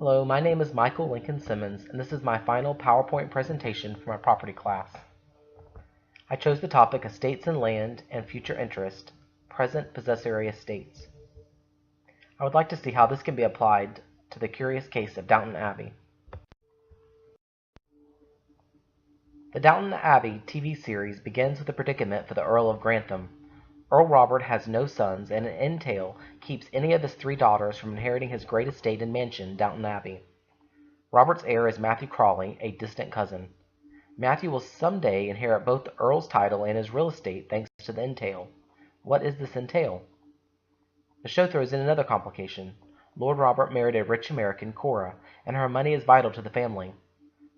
Hello, my name is Michael Lincoln Simmons, and this is my final PowerPoint presentation for my property class. I chose the topic Estates and Land and Future Interest, Present Possessory Estates. I would like to see how this can be applied to the curious case of Downton Abbey. The Downton Abbey TV series begins with a predicament for the Earl of Grantham. Earl Robert has no sons, and an entail keeps any of his 3 daughters from inheriting his great estate and mansion, Downton Abbey. Robert's heir is Matthew Crawley, a distant cousin. Matthew will someday inherit both the Earl's title and his real estate thanks to the entail. What is this entail? The show throws in another complication. Lord Robert married a rich American, Cora, and her money is vital to the family.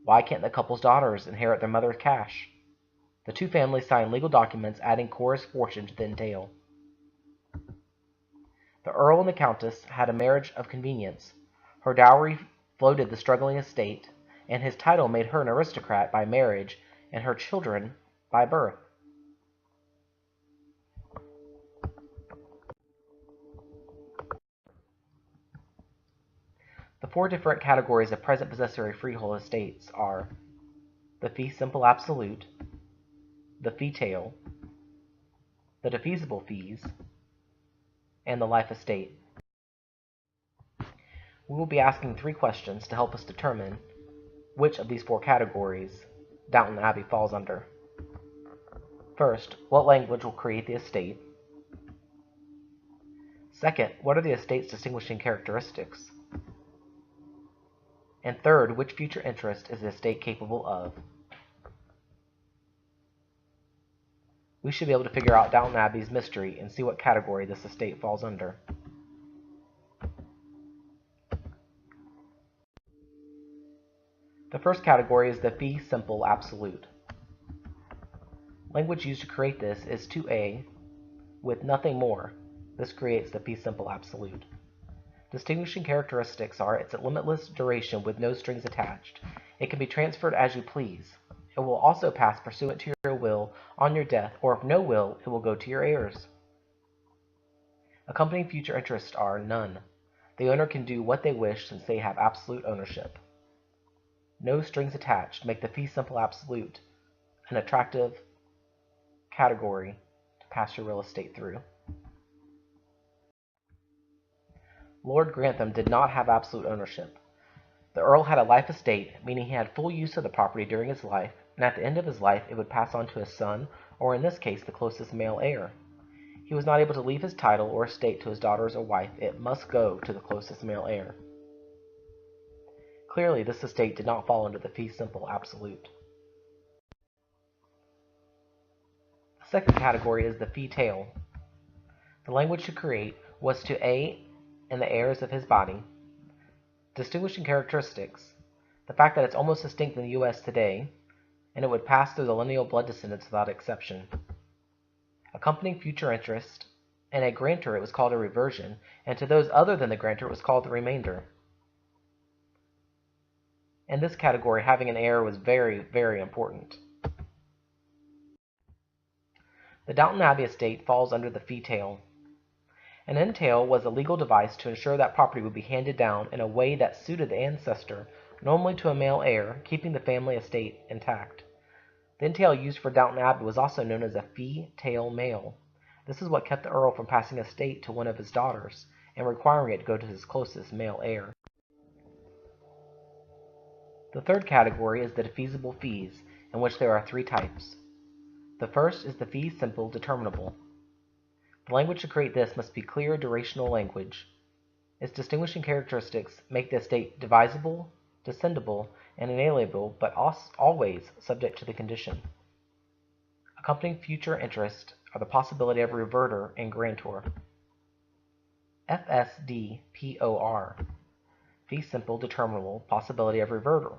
Why can't the couple's daughters inherit their mother's cash? The 2 families sign legal documents adding Cora's fortune to the entail. The Earl and the Countess had a marriage of convenience. Her dowry floated the struggling estate, and his title made her an aristocrat by marriage and her children by birth. The 4 different categories of present possessory freehold estates are the fee simple absolute, the fee tail, the defeasible fees, and the life estate. We will be asking 3 questions to help us determine which of these 4 categories Downton Abbey falls under. First, what language will create the estate? Second, what are the estate's distinguishing characteristics? And third, which future interest is the estate capable of? We should be able to figure out Downton Abbey's mystery and see what category this estate falls under. The first category is the fee simple absolute. Language used to create this is 2a with nothing more. This creates the fee simple absolute. Distinguishing characteristics are its limitless duration with no strings attached. It can be transferred as you please. It will also pass pursuant to your will on your death, or if no will, it will go to your heirs. Accompanying future interests are none. The owner can do what they wish since they have absolute ownership. No strings attached make the fee simple absolute an attractive category to pass your real estate through. Lord Grantham did not have absolute ownership. The Earl had a life estate, meaning he had full use of the property during his life, and at the end of his life it would pass on to his son, or in this case the closest male heir. He was not able to leave his title or estate to his daughters or wife. It must go to the closest male heir. Clearly, this estate did not fall under the fee simple absolute. The second category is the fee tail. The language to create was to A and the heirs of his body. Distinguishing characteristics: the fact that it's almost extinct in the U.S. today, and it would pass through the lineal blood descendants without exception. Accompanying future interest: and a grantor it was called a reversion, and to those other than the grantor it was called the remainder. In this category, having an heir was very, very important. The Downton Abbey estate falls under the fee tail. An entail was a legal device to ensure that property would be handed down in a way that suited the ancestor, normally to a male heir, keeping the family estate intact. The entail used for Downton Abbey was also known as a fee tail male. This is what kept the Earl from passing a estate to one of his daughters, and requiring it to go to his closest male heir. The third category is the defeasible fees, in which there are 3 types. The first is the fee simple determinable. The language to create this must be clear durational language. Its distinguishing characteristics make the estate divisible, descendable, and inalienable, but always subject to the condition. Accompanying future interest are the possibility of reverter and grantor. FSDPOR. Fee simple determinable, possibility of reverter.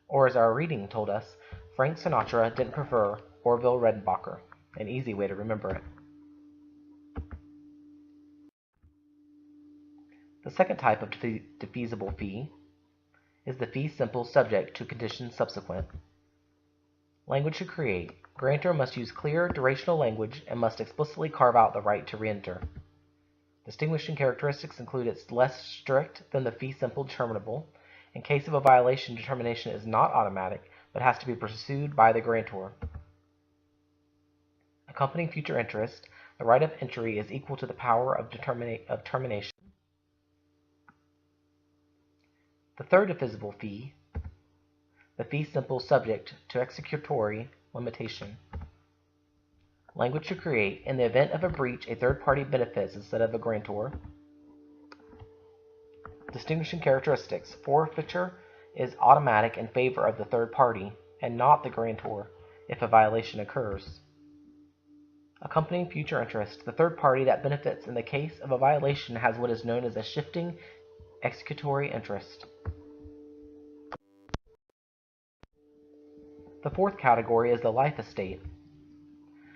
Or as our reading told us, Frank Sinatra didn't prefer Orville Redenbacher. An easy way to remember it. The second type of defeasible fee is the fee simple subject to conditions subsequent. Language to create: grantor must use clear durational language and must explicitly carve out the right to reenter. Distinguishing characteristics include it's less strict than the fee simple determinable. In case of a violation, determination is not automatic, but has to be pursued by the grantor. Accompanying future interest, the right of entry is equal to the power of termination. The third divisible fee, the fee simple subject to executory limitation. Language to create. In the event of a breach, a third party benefits instead of a grantor. Distinguishing characteristics. Forfeiture is automatic in favor of the third party and not the grantor if a violation occurs. Accompanying future interest. The third party that benefits in the case of a violation has what is known as a shifting executory interest. The fourth category is the life estate.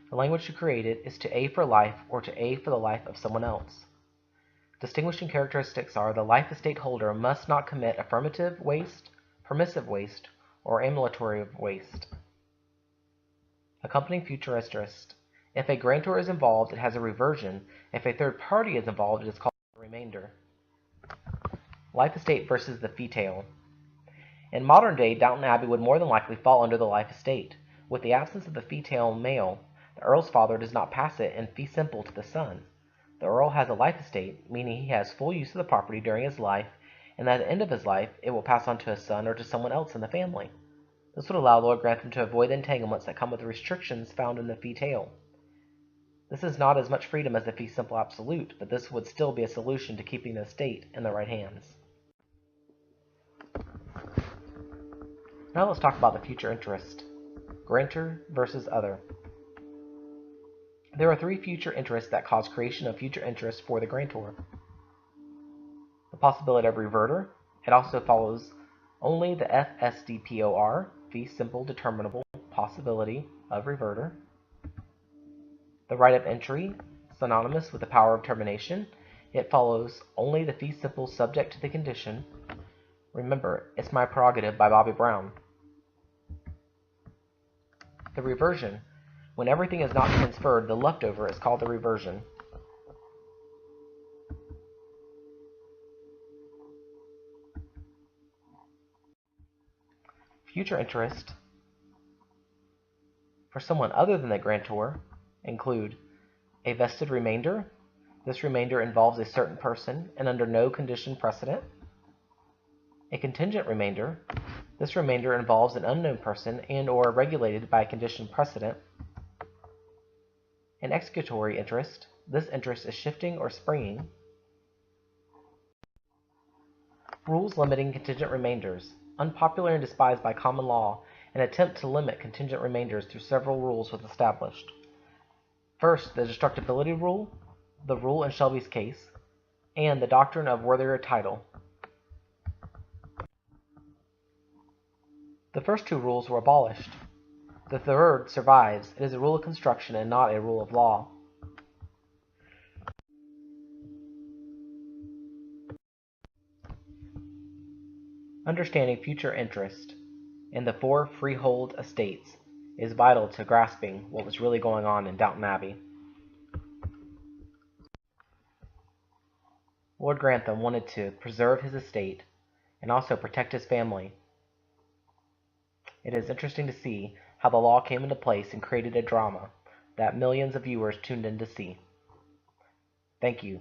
The language to create it is to A for life or to A for the life of someone else. Distinguishing characteristics are the life estate holder must not commit affirmative waste, permissive waste, or ambulatory waste. Accompanying future interest. If a grantor is involved, it has a reversion. If a third party is involved, it is called a remainder. Life estate versus the fee tail. In modern day, Downton Abbey would more than likely fall under the life estate. With the absence of the fee tail male, the Earl's father does not pass it in fee simple to the son. The Earl has a life estate, meaning he has full use of the property during his life, and at the end of his life, it will pass on to his son or to someone else in the family. This would allow Lord Grantham to avoid the entanglements that come with the restrictions found in the fee tail. This is not as much freedom as the fee simple absolute, but this would still be a solution to keeping the estate in the right hands. Now let's talk about the future interest. Grantor versus other. There are three future interests that cause creation of future interest for the grantor. The possibility of reverter. It also follows only the FSDPOR, fee simple determinable possibility of reverter. The right of entry, synonymous with the power of termination. It follows only the fee simple subject to the condition. Remember, It's My Prerogative by Bobby Brown. The reversion. When everything is not transferred, the leftover is called the reversion. Future interest for someone other than the grantor include a vested remainder. This remainder involves a certain person and under no condition precedent. A contingent remainder. This remainder involves an unknown person and or regulated by a condition precedent. An executory interest. This interest is shifting or springing. Rules limiting contingent remainders. Unpopular and despised by common law, an attempt to limit contingent remainders through several rules was established. First, the destructibility rule, the rule in Shelby's case, and the doctrine of worthier title. The first two rules were abolished. The third survives. It is a rule of construction and not a rule of law. Understanding future interest in the four freehold estates is vital to grasping what was really going on in Downton Abbey. Lord Grantham wanted to preserve his estate and also protect his family. It is interesting to see how the law came into place and created a drama that millions of viewers tuned in to see. Thank you.